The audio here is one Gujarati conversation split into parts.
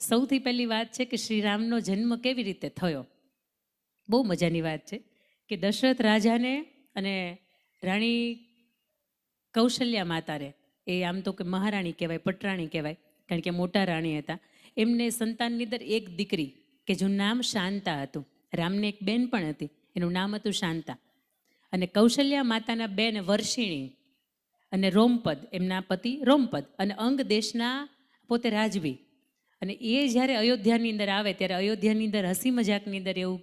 સૌથી પહેલી વાત છે કે શ્રીરામનો જન્મ કેવી રીતે થયો. બહુ મજાની વાત છે કે દશરથ રાજાને અને રાણી કૌશલ્યા માતાને, એ આમ તો કે મહારાણી કહેવાય, પટરાણી કહેવાય, કારણ કે મોટા રાણી હતા. એમને સંતાનની અંદર એક દીકરી કે જેનું નામ શાંતા હતું. રામને એક બેન પણ હતી, એનું નામ હતું શાંતા. અને કૌશલ્યા માતાના બેન વર્ષિણી અને રોમપદ, એમના પતિ રોમપદ, અને અંગ દેશના પોતે રાજવી. અને એ જ્યારે અયોધ્યાની અંદર આવે ત્યારે અયોધ્યાની અંદર હસી મજાકની અંદર એવું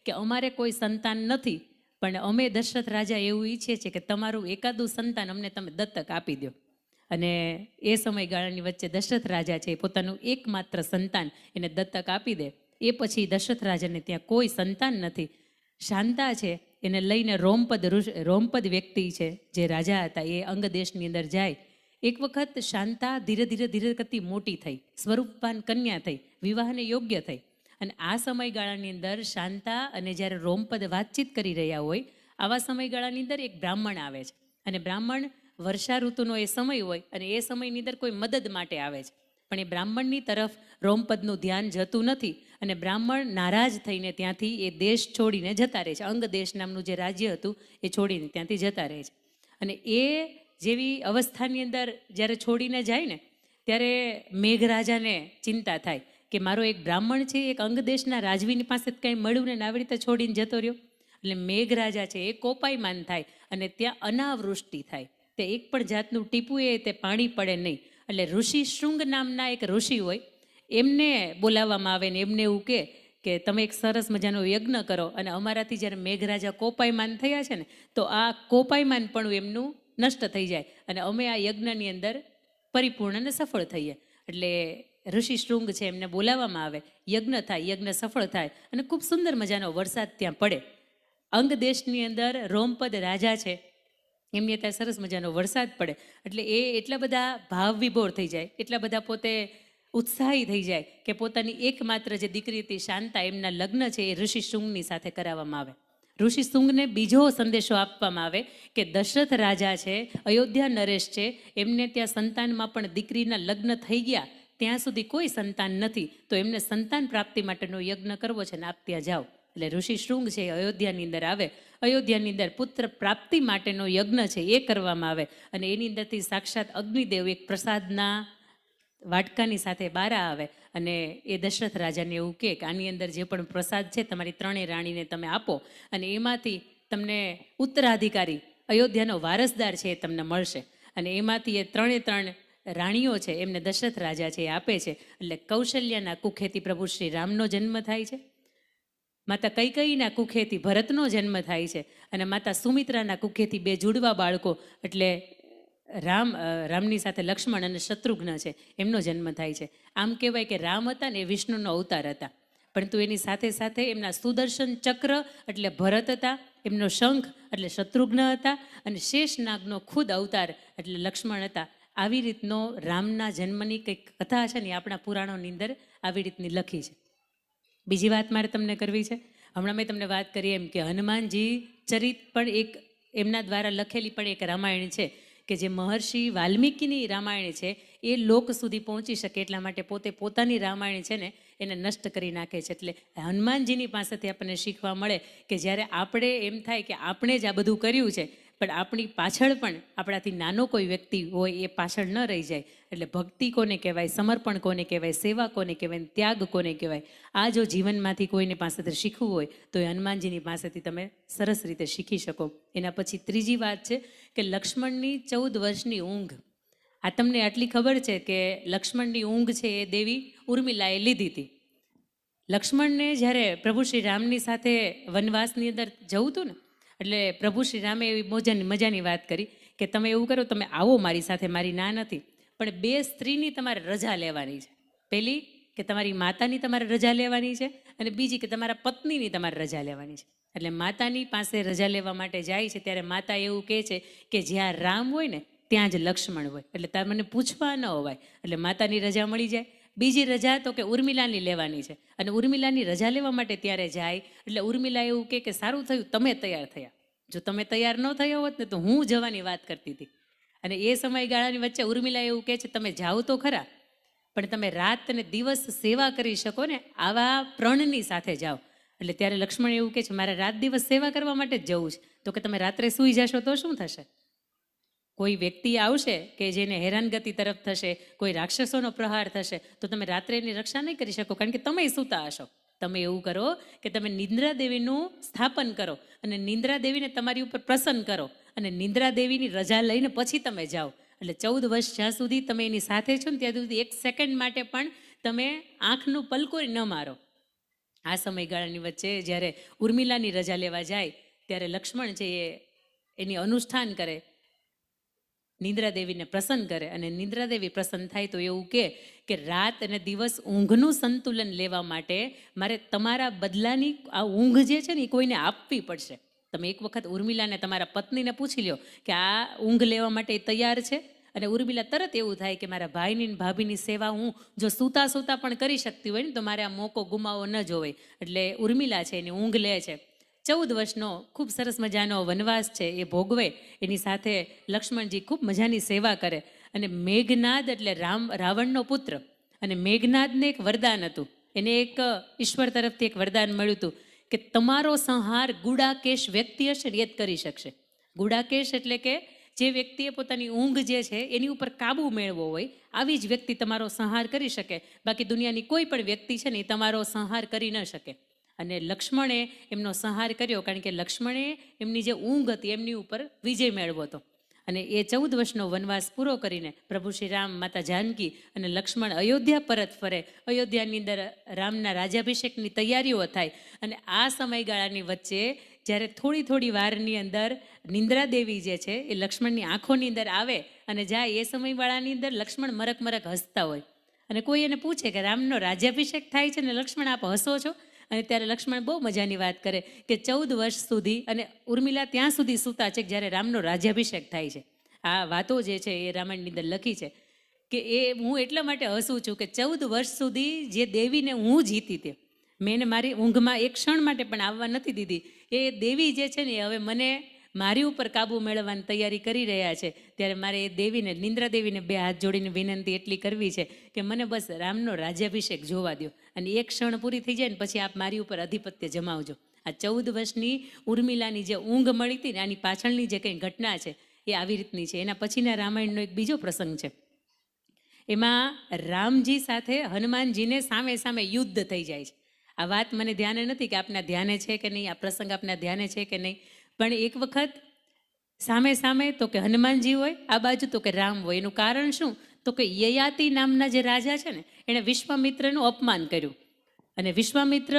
કે અમારે કોઈ સંતાન નથી, પણ અમે દશરથ રાજા એવું ઈચ્છીએ છીએ કે તમારું એકાદું સંતાન અમને તમે દત્તક આપી દો. અને એ સમયગાળાની વચ્ચે દશરથ રાજા છે પોતાનું એકમાત્ર સંતાન એને દત્તક આપી દે. એ પછી દશરથ રાજાને ત્યાં કોઈ સંતાન નથી. શાંતા છે એને લઈને રોમપદ વ્યક્તિ છે જે રાજા હતા એ અંગ દેશની અંદર જાય. એક વખત શાંતા ધીરે ધીરે કરતી મોટી થઈ, સ્વરૂપવાન કન્યા થઈ, વિવાહને યોગ્ય થઈ. અને આ સમયગાળાની અંદર શાંતા અને જ્યારે રોમપદ વાતચીત કરી રહ્યા હોય આવા સમયગાળાની અંદર એક બ્રાહ્મણ આવે છે. અને બ્રાહ્મણ વર્ષા ઋતુનો એ સમય હોય અને એ સમયની અંદર કોઈ મદદ માટે આવે છે, પણ એ બ્રાહ્મણની તરફ રોમપદનું ધ્યાન જતું નથી. અને બ્રાહ્મણ નારાજ થઈને ત્યાંથી એ દેશ છોડીને જતા રહે છે. અંગ દેશ નામનું જે રાજ્ય હતું એ છોડીને ત્યાંથી જતા રહે છે. અને એ જેવી અવસ્થાની અંદર જ્યારે છોડીને જાય ને ત્યારે મેઘરાજાને ચિંતા થાય કે મારો એક બ્રાહ્મણ છે એક અંગ દેશના રાજવીની પાસે કંઈ મળ્યું ને આવી રીતે છોડીને જતો રહ્યો. એટલે મેઘરાજા છે એ કોપાયમાન થાય અને ત્યાં અનાવૃષ્ટિ થાય. તે એક પણ જાતનું ટીપું તે પાણી પડે નહીં. એટલે ઋષિ શૃંગ નામના એક ઋષિ હોય એમને બોલાવવામાં આવે ને એમને એવું કે તમે એક સરસ મજાનો યજ્ઞ કરો અને અમારાથી જ્યારે મેઘરાજા કોપાયમાન થયા છે ને તો આ કોપાયમાન પણ એમનું નષ્ટ થઈ જાય અને અમે આ યજ્ઞની અંદર પરિપૂર્ણ અને સફળ થઈએ. એટલે ઋષિ શૃંગ છે એમને બોલાવવામાં આવે, યજ્ઞ થાય, યજ્ઞ સફળ થાય અને ખૂબ સુંદર મજાનો વરસાદ ત્યાં પડે. અંગ દેશની અંદર રોમપદ રાજા છે એમને ત્યાં સરસ મજાનો વરસાદ પડે. એટલે એ એટલા બધા ભાવ વિભોર થઈ જાય, એટલા બધા પોતે ઉત્સાહી થઈ જાય કે પોતાની એકમાત્ર જે દીકરી હતી શાંતા, એમના લગ્ન છે એ ઋષિ શૃંગની સાથે કરાવવામાં આવે. ઋષિ શૃંગને બીજો સંદેશો આપવામાં આવે કે દશરથ રાજા છે, અયોધ્યા નરેશ છે, એમને ત્યાં સંતાનમાં પણ દીકરીના લગ્ન થઈ ગયા, ત્યાં સુધી કોઈ સંતાન નથી, તો એમને સંતાન પ્રાપ્તિ માટેનો યજ્ઞ કરવો છે ને આપ ત્યાં જાઓ. એટલે ઋષિ શૃંગ છે અયોધ્યાની અંદર આવે, અયોધ્યાની અંદર પુત્ર પ્રાપ્તિ માટેનો યજ્ઞ છે એ કરવામાં આવે. અને એની અંદરથી સાક્ષાત અગ્નિદેવ એક પ્રસાદના વાટકાની સાથે બહાર આવે અને એ દશરથ રાજાને એવું કે આની અંદર જે પણ પ્રસાદ છે તમારી ત્રણેય રાણીને તમે આપો અને એમાંથી તમને ઉત્તરાધિકારી અયોધ્યાનો વારસદાર છે એ તમને મળશે. અને એમાંથી એ ત્રણ રાણીઓ છે એમને દશરથ રાજા છે એ આપે છે. એટલે કૌશલ્યાના કુખેથી પ્રભુ શ્રી રામનો જન્મ થાય છે, માતા કૈકેયીના કુખેથી ભરતનો જન્મ થાય છે અને માતા સુમિત્રાના કુખેથી બે જુડવા બાળકો એટલે રામની સાથે લક્ષ્મણ અને શત્રુઘ્ન છે એમનો જન્મ થાય છે. આમ કહેવાય કે રામ હતા ને એ વિષ્ણુનો અવતાર હતા, પરંતુ એની સાથે સાથે એમના સુદર્શન ચક્ર એટલે ભરત હતા, એમનો શંખ એટલે શત્રુઘ્ન હતા અને શેષનાગનો ખુદ અવતાર એટલે લક્ષ્મણ હતા. આવી રીતનો રામના જન્મની કંઈક કથા છે ને આપણા પુરાણોની અંદર આવી રીતની લખી છે. બીજી વાત મારે તમને કરવી છે. હમણાં મેં તમને વાત કરી એમ કે હનુમાનજી ચરિત પણ એક એમના દ્વારા લખેલી પણ એક રામાયણ છે કે જે મહર્ષિ વાલ્મીકીની રામાયણ છે એ લોક સુધી પહોંચી શકે એટલા માટે પોતાની રામાયણ છે ને એને નષ્ટ કરી નાખે છે. એટલે હનુમાનજીની પાસેથી આપણને શીખવા મળે કે જ્યારે આપણે એમ થાય કે આપણે જ આ બધું કર્યું છે પણ આપણી પાછળ પણ આપણાથી નાનો કોઈ વ્યક્તિ હોય એ પાછળ ન રહી જાય. એટલે ભક્તિ કોને કહેવાય, સમર્પણ કોને કહેવાય, સેવા કોને કહેવાય, ત્યાગ કોને કહેવાય, આ જો જીવનમાંથી કોઈને પાસેથી શીખવું હોય તો એ હનુમાનજીની પાસેથી તમે સરસ રીતે શીખી શકો. એના પછી ત્રીજી વાત છે કે લક્ષ્મણની 14 વર્ષની ઊંઘ. આ તમને આટલી ખબર છે કે લક્ષ્મણની ઊંઘ છે એ દેવી ઉર્મિલાએ લીધી હતી. લક્ષ્મણને જ્યારે પ્રભુ શ્રી રામની સાથે વનવાસની અંદર જવું હતું ને એટલે પ્રભુ શ્રી રામે એવી મજાની વાત કરી કે તમે એવું કરો, તમે આવો મારી સાથે, મારી ના નથી, પણ 2 સ્ત્રીની તમારે રજા લેવાની છે. પહેલી કે તમારી માતાની તમારે રજા લેવાની છે અને બીજી કે તમારા પત્નીની તમારે રજા લેવાની છે. એટલે માતાની પાસે રજા લેવા માટે જાય છે ત્યારે માતા એવું કહે છે કે જ્યાં રામ હોય ને ત્યાં જ લક્ષ્મણ હોય, એટલે તાર મને પૂછવા ન હોવાય. એટલે માતાની રજા મળી જાય. બીજી રજા તો કે ઉર્મિલાની લેવાની છે અને ઉર્મિલાની રજા લેવા માટે ત્યારે જાય એટલે ઉર્મિલા એવું કે સારું થયું તમે તૈયાર થયા, જો તમે તૈયાર ન થયા હોત ને તો હું જવાની વાત કરતી હતી. અને એ સમયગાળાની વચ્ચે ઉર્મિલા એવું કહે છે તમે જાઓ તો ખરા, પણ તમે રાત અને દિવસ સેવા કરી શકો ને આવા પ્રણની સાથે જાઓ. એટલે ત્યારે લક્ષ્મણ એવું કહે છે મારે રાત દિવસ સેવા કરવા માટે જ જવું છે. તો કે તમે રાત્રે સૂઈ જશો તો શું થશે? કોઈ વ્યક્તિ આવશે કે જેને હેરાનગતિ તરફ થશે, કોઈ રાક્ષસોનો પ્રહાર થશે, તો તમે રાત્રે એની રક્ષા નહીં કરી શકો, કારણ કે તમે સૂતા હશો. તમે એવું કરો કે તમે નિંદ્રા દેવીનું સ્થાપન કરો અને નિંદ્રા દેવીને તમારી ઉપર પ્રસન્ન કરો અને નિંદ્રા દેવીની રજા લઈને પછી તમે જાઓ. એટલે 14 વર્ષ જ્યાં સુધી તમે એની સાથે છો ને ત્યાં સુધી 1 સેકન્ડ માટે પણ તમે આંખનું પલકોય ન મારો. આ સમયગાળાની વચ્ચે જ્યારે ઉર્મિલાની રજા લેવા જાય ત્યારે લક્ષ્મણ છે એની અનુષ્ઠાન કરે, નિંદ્રા દેવીને પ્રસન્ન કરે, અને નિંદ્રા દેવી પ્રસન્ન થાય તો એવું કે રાત અને દિવસ ઊંઘનું સંતુલન લેવા માટે મારે તમારા બદલાની આ ઊંઘ જે છે ને એ કોઈને આપવી પડશે. તમે એક વખત ઉર્મિલાને તમારા પત્નીને પૂછી લ્યો કે આ ઊંઘ લેવા માટે તૈયાર છે, અને ઉર્મિલા તરત એવું થાય કે મારા ભાઈની ભાભીની સેવા હું જો સૂતા સૂતા પણ કરી શકતી હોય ને તો મારે આ મોકો ગુમાવવો ન જોવાય. એટલે ઉર્મિલા છે એની ઊંઘ લે છે. 14 વર્ષનો ખૂબ સરસ મજાનો વનવાસ છે એ ભોગવે. એની સાથે લક્ષ્મણજી ખૂબ મજાની સેવા કરે. અને મેઘનાદ એટલે રાવણનો પુત્ર, અને મેઘનાદને એક વરદાન હતું. એને એક ઈશ્વર તરફથી એક વરદાન મળ્યું હતું કે તમારો સંહાર ગુડાકેશ વ્યક્તિ હશે ને એ જ કરી શકશે. ગુડાકેશ એટલે કે જે વ્યક્તિએ પોતાની ઊંઘ જે છે એની ઉપર કાબુ મેળવો હોય આવી જ વ્યક્તિ તમારો સંહાર કરી શકે. બાકી દુનિયાની કોઈ પણ વ્યક્તિ છે ને એ તમારો સંહાર કરી ન શકે. અને લક્ષ્મણે એમનો સંહાર કર્યો, કારણ કે લક્ષ્મણે એમની જે ઊંઘ હતી એમની ઉપર વિજય મેળવ્યો હતો. અને એ 14 વર્ષનો વનવાસ પૂરો કરીને પ્રભુ શ્રી રામ, માતા જાનકી અને લક્ષ્મણ અયોધ્યા પરત ફરે. અયોધ્યાની અંદર રામના રાજ્યાભિષેકની તૈયારીઓ થાય. અને આ સમયગાળાની વચ્ચે જ્યારે થોડી વારની અંદર નિંદ્રા દેવી જે છે એ લક્ષ્મણની આંખોની અંદર આવે અને જાય, એ સમયવાળાની અંદર લક્ષ્મણ મરક હસતા હોય. અને કોઈ એને પૂછે કે રામનો રાજ્યાભિષેક થાય છે ને લક્ષ્મણ આપ હસો છો? અને ત્યારે લક્ષ્મણ બહુ મજાની વાત કરે કે 14 વર્ષ સુધી, અને ઉર્મિલા ત્યાં સુધી સૂતા છે જ્યારે રામનો રાજ્યાભિષેક થાય છે. આ વાતો જે છે એ રામાયણની અંદર લખી છે કે એ હું એટલા માટે હસું છું કે 14 વર્ષ સુધી જે દેવીને હું જીતી તે મેં મારી ઊંઘમાં એક ક્ષણ માટે પણ આવવા નથી દીધી. એ દેવી જે છે ને હવે મને મારી ઉપર કાબુ મેળવવાની તૈયારી કરી રહ્યા છે. ત્યારે મારે એ દેવીને, નિંદ્રા દેવીને 2 હાથ જોડીને વિનંતી એટલી કરવી છે કે મને બસ રામનો રાજ્યાભિષેક જોવા દો, અને એક ક્ષણ પૂરી થઈ જાય ને પછી આપ મારી ઉપર અધિપત્ય જમાવજો. આ 14 વર્ષની ઉર્મિલાની જે ઊંઘ મળી હતી ને આની પાછળની જે કંઈ ઘટના છે એ આવી રીતની છે. એના પછીના રામાયણનો એક બીજો પ્રસંગ છે. એમાં રામજી સાથે હનુમાનજીને સામે યુદ્ધ થઈ જાય છે. આ વાત મને ધ્યાને નથી કે આપના ધ્યાને છે કે નહીં, આ પ્રસંગ આપના ધ્યાને છે કે નહીં, પણ એક વખત સામે તો કે હનુમાનજી હોય, આ બાજુ તો કે રામ હોય. એનું કારણ શું? તો કે યયાતિ નામના જે રાજા છે ને એણે વિશ્વામિત્રનું અપમાન કર્યું. અને વિશ્વામિત્ર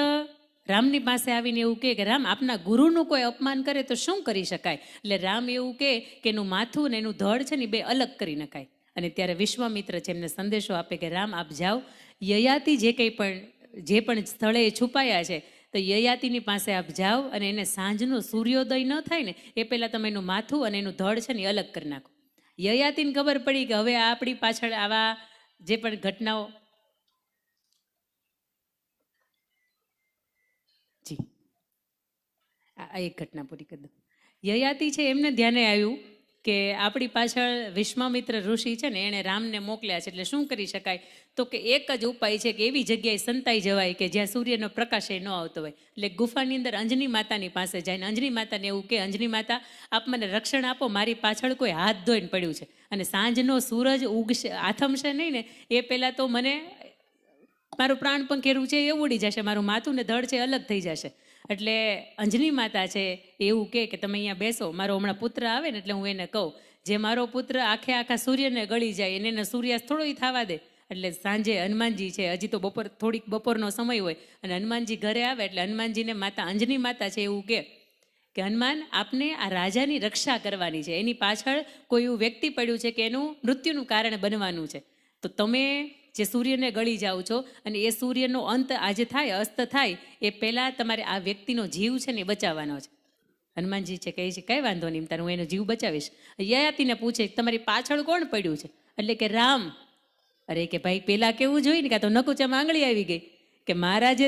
રામની પાસે આવીને એવું કહે કે રામ, આપના ગુરુનું કોઈ અપમાન કરે તો શું કરી શકાય? એટલે રામ એવું કહે કે એનું માથું ને એનું ધડ છે ને 2 અલગ કરી નખાય. અને ત્યારે વિશ્વામિત્ર છે એમને સંદેશો આપે કે રામ આપ જાઓ, યયાતિ જે પણ સ્થળે છુપાયા છે તો યયાતિની પાસે આપ જાઓ અને એને સાંજનો સૂર્યોદય ન થાય ને એ પહેલાં તમે એનું માથું અને એનું ધડ છે ને એ અલગ કરી નાખો. યયાતિને ખબર પડી કે હવે આપણી પાછળ આવા જે પણ ઘટનાઓ આ એક ઘટના પૂરી કરી દો. યયાતિ છે એમને ધ્યાને આવ્યું કે આપણી પાછળ વિશ્વામિત્ર ઋષિ છે ને એણે રામને મોકલ્યા છે, એટલે શું કરી શકાય? તો કે એક જ ઉપાય છે કે એવી જગ્યાએ સંતાઈ જવાય કે જ્યાં સૂર્યનો પ્રકાશ ન આવતો હોય. એટલે ગુફાની અંદર અંજની માતાની પાસે જાય ને અંજની માતાને એવું કે અંજની માતા આપ મને રક્ષણ આપો, મારી પાછળ કોઈ હાથ ધોઈને પડ્યું છે અને સાંજનો સૂરજ ઉગશે આથમશે નહીં ને એ પહેલાં તો મને મારું પ્રાણ પંખેરું છે એ ઉડી જશે, મારું માથું ને ધડ છે અલગ થઈ જશે. એટલે અંજની માતા છે એવું કે તમે અહીંયા બેસો, મારો હમણાં પુત્ર આવે ને એટલે હું એને કહું જે મારો પુત્ર આખા સૂર્યને ગળી જાય એને સૂર્યાસ્ત થોડો થવા દે. એટલે સાંજે હનુમાનજી છે, હજી તો બપોરનો સમય હોય અને હનુમાનજી ઘરે આવે એટલે હનુમાનજીને માતા અંજની માતા છે એવું કે હનુમાન આપને આ રાજાની રક્ષા કરવાની છે, એની પાછળ કોઈ એવું વ્યક્તિ પડ્યું છે કે એનું મૃત્યુનું કારણ બનવાનું છે, તો તમે જે સૂર્યને ગળી જાઓ છો અને એ સૂર્યનો અંત આજે થાય, અસ્ત થાય એ પહેલાં તમારે આ વ્યક્તિનો જીવ છે ને એ બચાવવાનો છે. હનુમાનજી છે કહે છે કંઈ વાંધો નહીં, તારે હું એનો જીવ બચાવીશ. યયાતિને પૂછે તમારી પાછળ કોણ પડ્યું છે? એટલે કે રામ. અરે કે ભાઈ પહેલાં કેવું જોઈએ ને, કાં તો નકુચામાં આંગળી આવી ગઈ કે મારા જે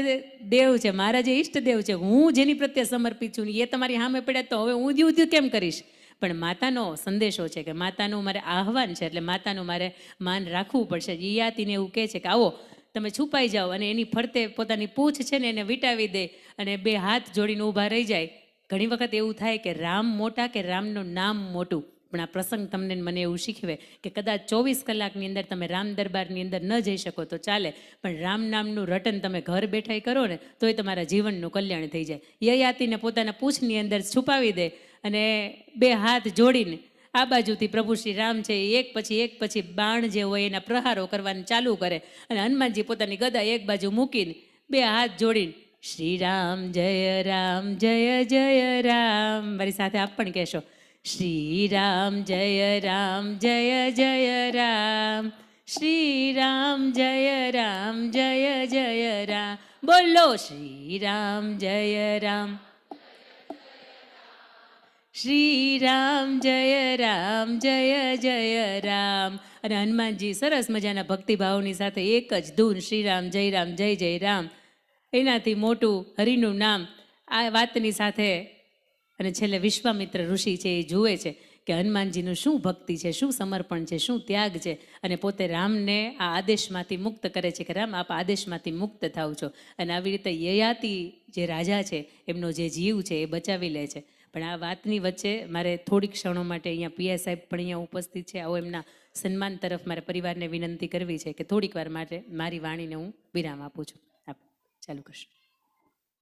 દેવ છે, મારા જે ઈષ્ટદેવ છે, હું જેની પ્રત્યે સમર્પિત છું એ તમારી સામે પડ્યા તો હવે હું યુદ્ધ કેમ કરીશ? પણ માતાનો સંદેશો છે કે માતાનું મારે આહવાન છે, એટલે માતાનું મારે માન રાખવું પડશે. યયાતિને એવું કહે છે કે આવો તમે છુપાઈ જાઓ, અને એની ફરતે પોતાની પૂંછ છે ને એને વીંટાવી દે અને બે હાથ જોડીને ઊભા રહી જાય. ઘણી વખત એવું થાય કે રામ મોટા કે રામનું નામ મોટું, પણ આ પ્રસંગ તમને મને એવું શીખવે કે કદાચ 24 કલાકની અંદર તમે રામ દરબારની અંદર ન જઈ શકો તો ચાલે, પણ રામ નામનું રટન તમે ઘર બેઠા કરો ને તોય તમારા જીવનનું કલ્યાણ થઈ જાય. યયાતિને પોતાના પૂંછની અંદર છુપાવી દે અને બે હાથ જોડીને આ બાજુથી પ્રભુ શ્રી રામ છે એક પછી બાણ જે હોય એના પ્રહારો કરવાનું ચાલુ કરે, અને હનુમાનજી પોતાની ગદા એક બાજુ મૂકીને બે હાથ જોડીને શ્રી રામ જય જય રામ, મારી સાથે આપ પણ કહેશો શ્રી રામ જય રામ, શ્રી રામ જય રામ, બોલો શ્રી રામ જય રામ, શ્રી રામ જય રામ. અને હનુમાનજી સરસ મજાના ભક્તિભાવની સાથે એક જ ધૂન શ્રી રામ જય રામ, એનાથી મોટું હરિનું નામ. આ વાતની સાથે અને છેલ્લે વિશ્વામિત્ર ઋષિ છે એ જુએ છે કે હનુમાનજીનું શું ભક્તિ છે, શું સમર્પણ છે, શું ત્યાગ છે, અને પોતે રામને આ આદેશમાંથી મુક્ત કરે છે કે રામ આપ આદેશમાંથી મુક્ત થાવ છો. અને આવી રીતે યયાતિ જે રાજા છે એમનો જે જીવ છે એ બચાવી લે છે. પણ આ વાતની વચ્ચે મારે થોડીક ક્ષણો માટે અહીંયા પીઆઈ સાહેબ પણ અહીંયા ઉપસ્થિત છે, આવો એમના સન્માન તરફ મારે પરિવારને વિનંતી કરવી છે કે થોડીક વાર માટે મારી વાણીને હું વિરામ આપું છું. આપ ચાલુ કરશો.